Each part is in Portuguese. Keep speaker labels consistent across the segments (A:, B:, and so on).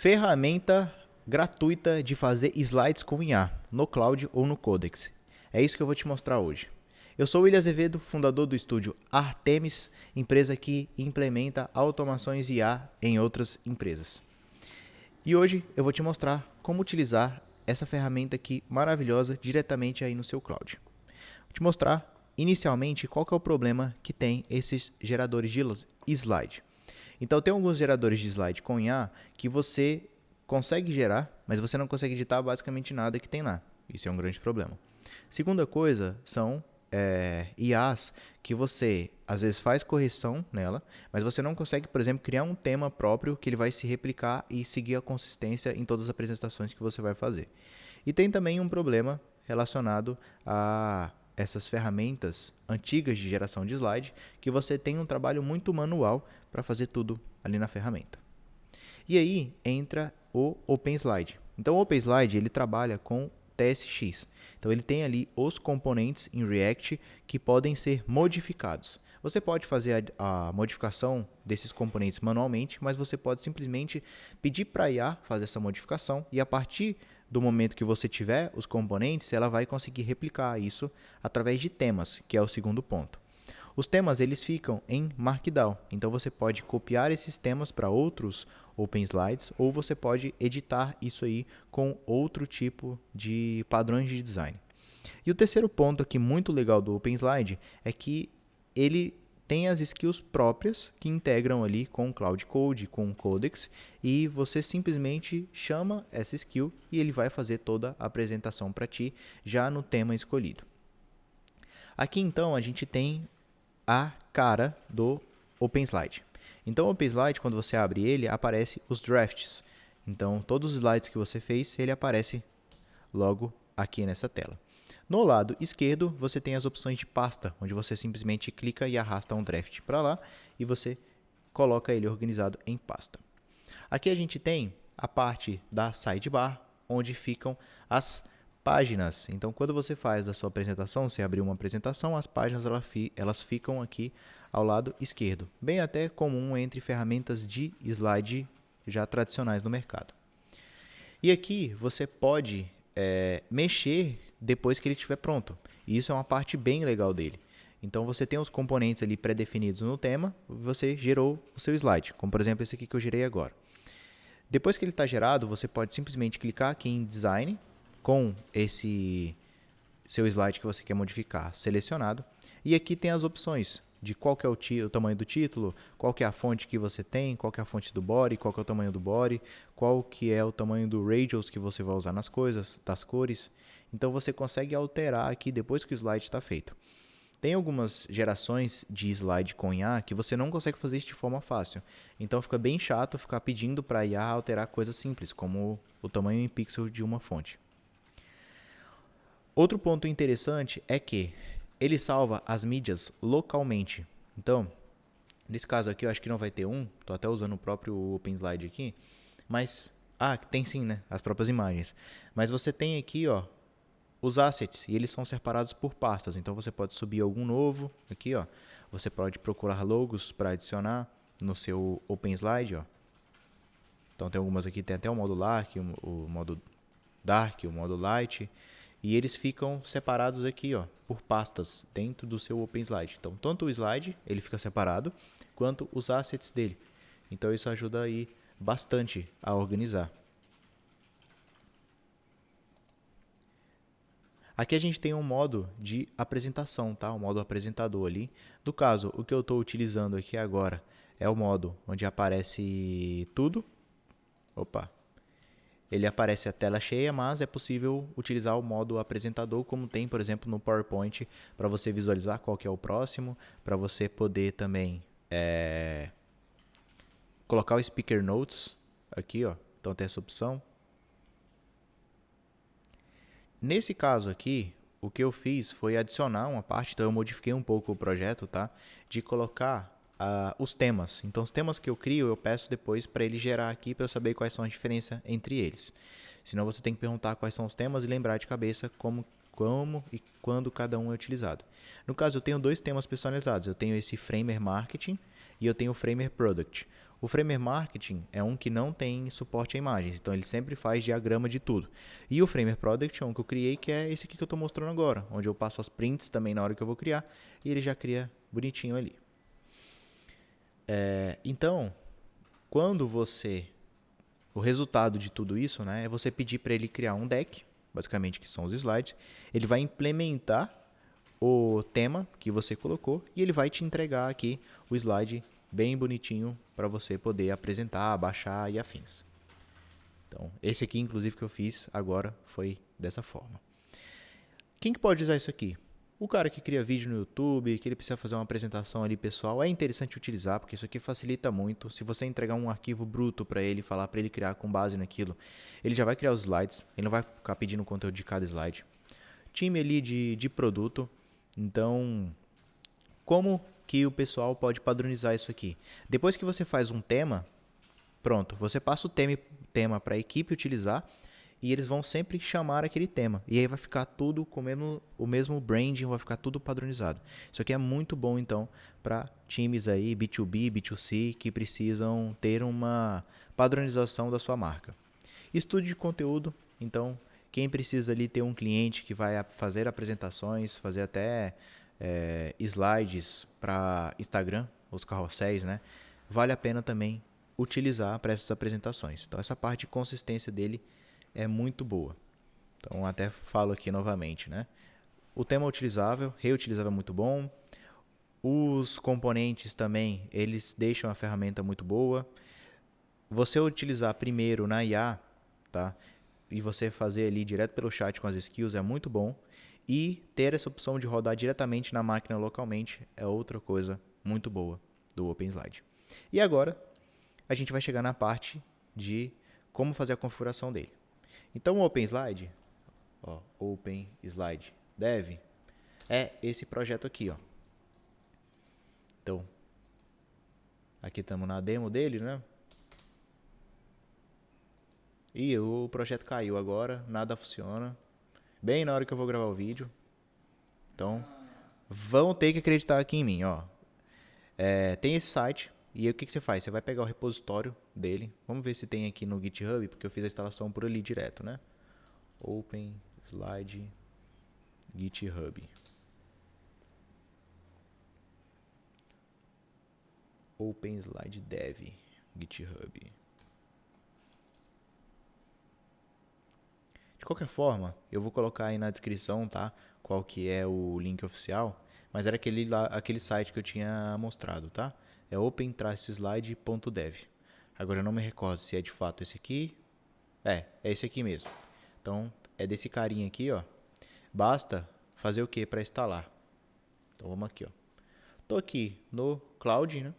A: Ferramenta gratuita de fazer slides com IA, no Cloud ou no Codex. É isso que eu vou te mostrar hoje. Eu sou o William Azevedo, fundador do estúdio Artemis, empresa que implementa automações IA em outras empresas. E hoje eu vou te mostrar como utilizar essa ferramenta aqui maravilhosa diretamente aí no seu Cloud. Vou te mostrar inicialmente qual que é o problema que tem esses geradores de slide. Então, tem alguns geradores de slide com IA que você consegue gerar, mas você não consegue editar basicamente nada que tem lá. Isso é um grande problema. Segunda coisa são IAs que você, às vezes, faz correção nela, mas você não consegue, por exemplo, criar um tema próprio que ele vai se replicar e seguir a consistência em todas as apresentações que você vai fazer. E tem também um problema relacionado a essas ferramentas antigas de geração de slide, que você tem um trabalho muito manual para fazer tudo ali na ferramenta. E aí entra o OpenSlide. Então o OpenSlide ele trabalha com TSX. Então ele tem ali os componentes em React que podem ser modificados. Você pode fazer a modificação desses componentes manualmente, mas você pode simplesmente pedir para a IA fazer essa modificação e a partir do momento que você tiver os componentes, ela vai conseguir replicar isso através de temas, que é o segundo ponto. Os temas eles ficam em Markdown, então você pode copiar esses temas para outros OpenSlides ou você pode editar isso aí com outro tipo de padrões de design. E o terceiro ponto aqui muito legal do OpenSlide é que ele tem as skills próprias que integram ali com o Cloud Code, com o Codex, e você simplesmente chama essa skill e ele vai fazer toda a apresentação para ti já no tema escolhido. Aqui então a gente tem a cara do OpenSlide. Então o OpenSlide, quando você abre ele, aparece os drafts. Então todos os slides que você fez, ele aparece logo aqui nessa tela. No lado esquerdo, você tem as opções de pasta, onde você simplesmente clica e arrasta um draft para lá e você coloca ele organizado em pasta. Aqui a gente tem a parte da sidebar, onde ficam as páginas. Então, quando você faz a sua apresentação, você abrir uma apresentação, as páginas elas ficam aqui ao lado esquerdo. Bem até comum entre ferramentas de slide já tradicionais no mercado. E aqui você pode mexer depois que ele estiver pronto. E isso é uma parte bem legal dele. Então você tem os componentes ali pré-definidos no tema, você gerou o seu slide, como por exemplo esse aqui que eu gerei agora. Depois que ele está gerado, você pode simplesmente clicar aqui em Design, com esse seu slide que você quer modificar selecionado. E aqui tem as opções de qual que é o tamanho do título, qual que é a fonte que você tem, qual que é a fonte do body, qual que é o tamanho do body, qual que é o tamanho do radius que você vai usar nas coisas, das cores. Então você consegue alterar aqui depois que o slide está feito. Tem algumas gerações de slide com IA que você não consegue fazer isso de forma fácil. Então fica bem chato ficar pedindo para a IA alterar coisas simples, como o tamanho em pixel de uma fonte. Outro ponto interessante é que ele salva as mídias localmente. Então, nesse caso aqui eu acho que não vai ter estou até usando o próprio OpenSlide aqui, mas tem sim, né, as próprias imagens. Mas você tem aqui, ó, os assets e eles são separados por pastas. Então você pode subir algum novo aqui, ó. Você pode procurar logos para adicionar no seu OpenSlide, ó. Então tem algumas aqui, tem até o modo Dark, o modo Dark, o modo Light. E eles ficam separados aqui, ó, por pastas dentro do seu OpenSlide. Então, tanto o slide, ele fica separado, quanto os assets dele. Então, isso ajuda aí bastante a organizar. Aqui a gente tem um modo de apresentação, tá? Um modo apresentador ali. No caso, o que eu estou utilizando aqui agora é o modo onde aparece tudo. Opa! Ele aparece a tela cheia, mas é possível utilizar o modo apresentador, como tem, por exemplo, no PowerPoint, para você visualizar qual que é o próximo, para você poder também colocar o Speaker Notes aqui, ó. Então tem essa opção. Nesse caso aqui, o que eu fiz foi adicionar uma parte, então eu modifiquei um pouco o projeto, tá? De colocar os temas. Então, os temas que eu crio, eu peço depois para ele gerar aqui para eu saber quais são as diferenças entre eles. Senão, você tem que perguntar quais são os temas e lembrar de cabeça como e quando cada um é utilizado. No caso, eu tenho dois temas personalizados. Eu tenho esse Framer Marketing e eu tenho o Framer Product. O Framer Marketing é um que não tem suporte a imagens, então ele sempre faz diagrama de tudo. E o Framer Product é um que eu criei, que é esse aqui que eu estou mostrando agora, onde eu passo as prints também na hora que eu vou criar, e ele já cria bonitinho ali. Então, quando o resultado de tudo isso, né, é você pedir para ele criar um deck, basicamente que são os slides, ele vai implementar o tema que você colocou e ele vai te entregar aqui o slide bem bonitinho para você poder apresentar, baixar e afins. Então, esse aqui, inclusive, que eu fiz agora foi dessa forma. Quem que pode usar isso aqui? O cara que cria vídeo no YouTube, que ele precisa fazer uma apresentação ali pessoal, é interessante utilizar, porque isso aqui facilita muito. Se você entregar um arquivo bruto para ele, falar para ele criar com base naquilo, ele já vai criar os slides, ele não vai ficar pedindo o conteúdo de cada slide. Time ali de produto. Então, como que o pessoal pode padronizar isso aqui? Depois que você faz um tema, pronto, você passa o tema para a equipe utilizar e eles vão sempre chamar aquele tema. E aí vai ficar tudo com o mesmo branding, vai ficar tudo padronizado. Isso aqui é muito bom, então, para times aí, B2B, B2C, que precisam ter uma padronização da sua marca. Estudo de conteúdo, então, quem precisa ali ter um cliente que vai fazer apresentações, fazer até slides para Instagram, os carrosséis, né? Vale a pena também utilizar para essas apresentações. Então, essa parte de consistência dele é muito boa. Então, até falo aqui novamente, né? O tema utilizável, reutilizável é muito bom. Os componentes também, eles deixam a ferramenta muito boa. Você utilizar primeiro na IA, tá? E você fazer ali direto pelo chat com as skills é muito bom. E ter essa opção de rodar diretamente na máquina localmente é outra coisa muito boa do OpenSlide. E agora, a gente vai chegar na parte de como fazer a configuração dele. Então, o OpenSlide, OpenSlide Dev, é esse projeto aqui, ó. Então, aqui estamos na demo dele, né? E o projeto caiu agora, nada funciona. Bem na hora que eu vou gravar o vídeo. Então, vão ter que acreditar aqui em mim, ó. Tem esse site, e aí o que você faz? Você vai pegar o repositório dele. Vamos ver se tem aqui no GitHub, porque eu fiz a instalação por ali direto, né? OpenSlide GitHub. OpenSlide Dev GitHub. De qualquer forma, eu vou colocar aí na descrição, tá? Qual que é o link oficial. Mas era aquele site que eu tinha mostrado, tá? É open-slide.dev. Agora eu não me recordo se é de fato esse aqui. É esse aqui mesmo. Então, é desse carinha aqui, ó. Basta fazer o que para instalar? Então, vamos aqui, ó. Tô aqui no Cloud, né?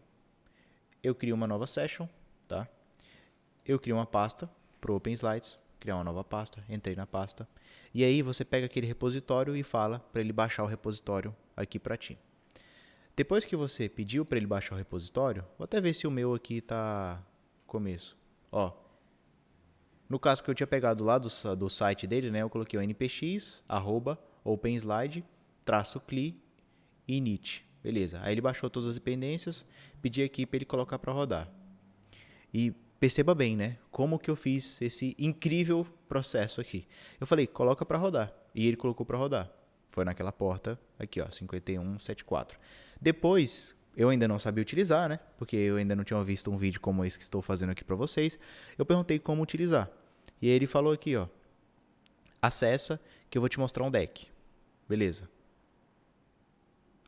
A: Eu crio uma nova session, tá? Eu crio uma pasta pro OpenSlides. Criar uma nova pasta, entrei na pasta. E aí você pega aquele repositório e fala para ele baixar o repositório aqui para ti. Depois que você pediu para ele baixar o repositório, vou até ver se o meu aqui tá começo. Ó, no caso que eu tinha pegado lá do site dele, né, eu coloquei o npx @openslide-cli init. Beleza. Aí ele baixou todas as dependências, pedi aqui para ele colocar para rodar. E perceba bem, né? Como que eu fiz esse incrível processo aqui. Eu falei, coloca para rodar. E ele colocou para rodar. Foi naquela porta aqui, ó, 5174. Depois, eu ainda não sabia utilizar, né? Porque eu ainda não tinha visto um vídeo como esse que estou fazendo aqui para vocês. Eu perguntei como utilizar. E aí ele falou aqui, ó. Acessa que eu vou te mostrar um deck. Beleza.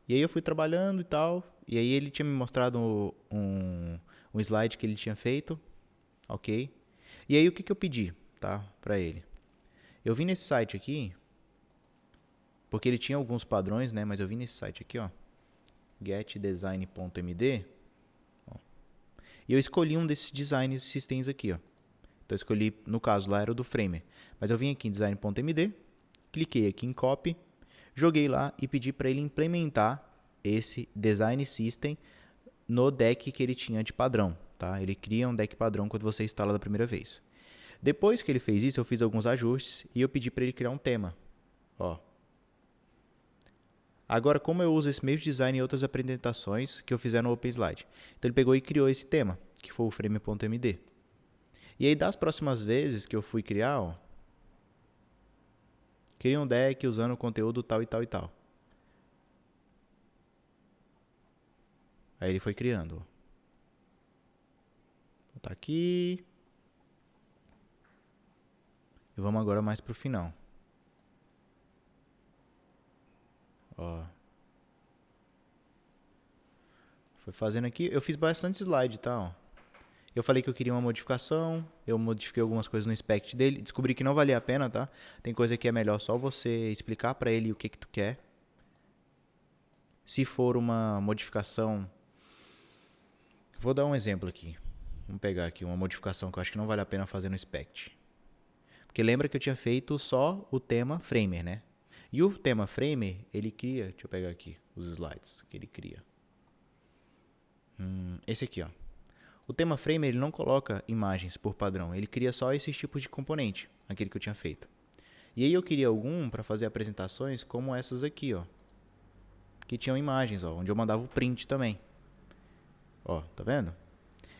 A: E aí eu fui trabalhando e tal. E aí ele tinha me mostrado um slide que ele tinha feito. Ok? E aí o que eu pedi, tá? Pra ele. Eu vim nesse site aqui. Porque ele tinha alguns padrões, né? Mas eu vim nesse site aqui, ó. getdesign.md. E eu escolhi um desses design systems aqui, ó. Então eu escolhi, no caso lá era o do Framer. Mas eu vim aqui em design.md. Cliquei aqui em copy. Joguei lá e pedi para ele implementar esse design system no deck que ele tinha de padrão. Tá? Ele cria um deck padrão quando você instala da primeira vez. Depois que ele fez isso, eu fiz alguns ajustes e eu pedi para ele criar um tema. Ó. Agora, como eu uso esse mesmo design em outras apresentações que eu fizer no OpenSlide? Então ele pegou e criou esse tema, que foi o Framer.md. E aí das próximas vezes que eu fui criar, ó, cria um deck usando conteúdo tal e tal e tal. Aí ele foi criando, ó. Vou botar aqui. E vamos agora mais pro final. Ó. Foi fazendo aqui. Eu fiz bastante slide, tá? Ó. Eu falei que eu queria uma modificação. Eu modifiquei algumas coisas no inspect dele. Descobri que não valia a pena, tá? Tem coisa que é melhor só você explicar pra ele o que tu quer. Se for uma modificação... Vou dar um exemplo aqui. Vamos pegar aqui uma modificação que eu acho que não vale a pena fazer no inspect. Porque lembra que eu tinha feito só o tema Framer, né? E o tema Framer, ele cria... Deixa eu pegar aqui os slides que ele cria. Esse aqui, ó. O tema Framer, ele não coloca imagens por padrão. Ele cria só esses tipos de componente. Aquele que eu tinha feito. E aí eu queria algum para fazer apresentações como essas aqui, ó. Que tinham imagens, ó. Onde eu mandava o print também. Ó, tá vendo?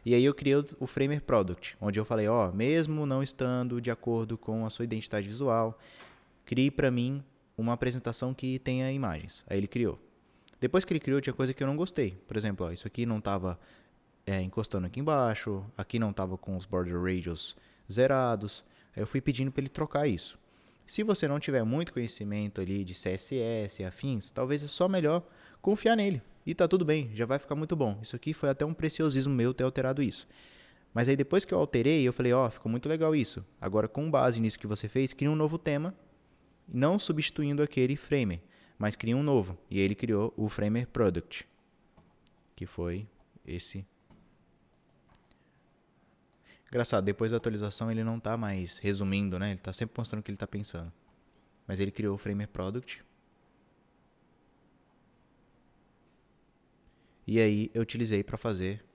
A: E aí eu criei o Framer Product, onde eu falei, ó, mesmo não estando de acordo com a sua identidade visual, crie para mim uma apresentação que tenha imagens. Aí ele criou. Depois que ele criou, tinha coisa que eu não gostei. Por exemplo, ó, isso aqui não estava encostando aqui embaixo, aqui não estava com os border radius zerados. Aí eu fui pedindo para ele trocar isso. Se você não tiver muito conhecimento ali de CSS e afins, talvez é só melhor confiar nele. E tá tudo bem, já vai ficar muito bom. Isso aqui foi até um preciosismo meu ter alterado isso. Mas aí depois que eu alterei, eu falei, ó, ficou muito legal isso. Agora, com base nisso que você fez, cria um novo tema, não substituindo aquele Framer, mas cria um novo. E aí ele criou o Framer Product, que foi esse. Engraçado, depois da atualização ele não tá mais resumindo, né? Ele tá sempre mostrando o que ele tá pensando. Mas ele criou o Framer Product. E aí eu utilizei para fazer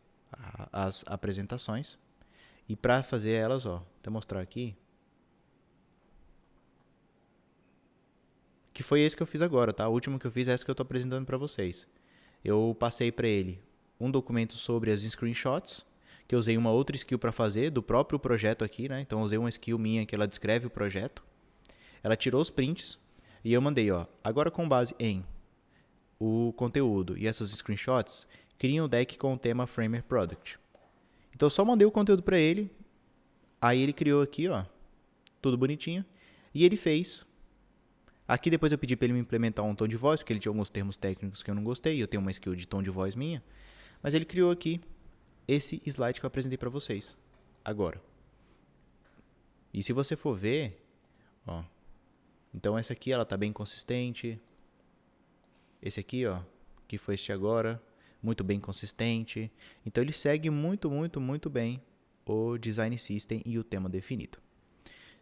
A: as apresentações. E para fazer elas, ó, até mostrar aqui. Que foi esse que eu fiz agora, tá? O último que eu fiz é esse que eu tô apresentando para vocês. Eu passei para ele um documento sobre as screenshots, que eu usei uma outra skill para fazer, do próprio projeto aqui, né? Então eu usei uma skill minha que ela descreve o projeto. Ela tirou os prints e eu mandei, ó, agora com base em o conteúdo e essas screenshots, cria um deck com o tema Framer Product. Então eu só mandei o conteúdo para ele, aí ele criou aqui, ó, tudo bonitinho, e ele fez. Aqui depois eu pedi para ele me implementar um tom de voz, porque ele tinha alguns termos técnicos que eu não gostei, eu tenho uma skill de tom de voz minha, mas ele criou aqui esse slide que eu apresentei para vocês agora. E se você for ver, ó, então essa aqui ela tá bem consistente. Esse aqui, ó, que foi este agora, muito bem consistente. Então ele segue muito, muito, muito bem o Design System e o tema definido.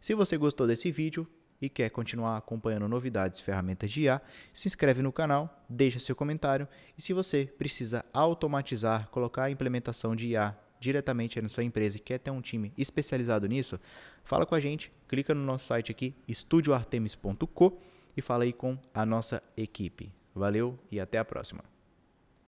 A: Se você gostou desse vídeo e quer continuar acompanhando novidades e ferramentas de IA, se inscreve no canal, deixa seu comentário. E se você precisa automatizar, colocar a implementação de IA diretamente na sua empresa e quer ter um time especializado nisso, fala com a gente, clica no nosso site aqui, estudioartemis.co, e fala aí com a nossa equipe. Valeu e até a próxima.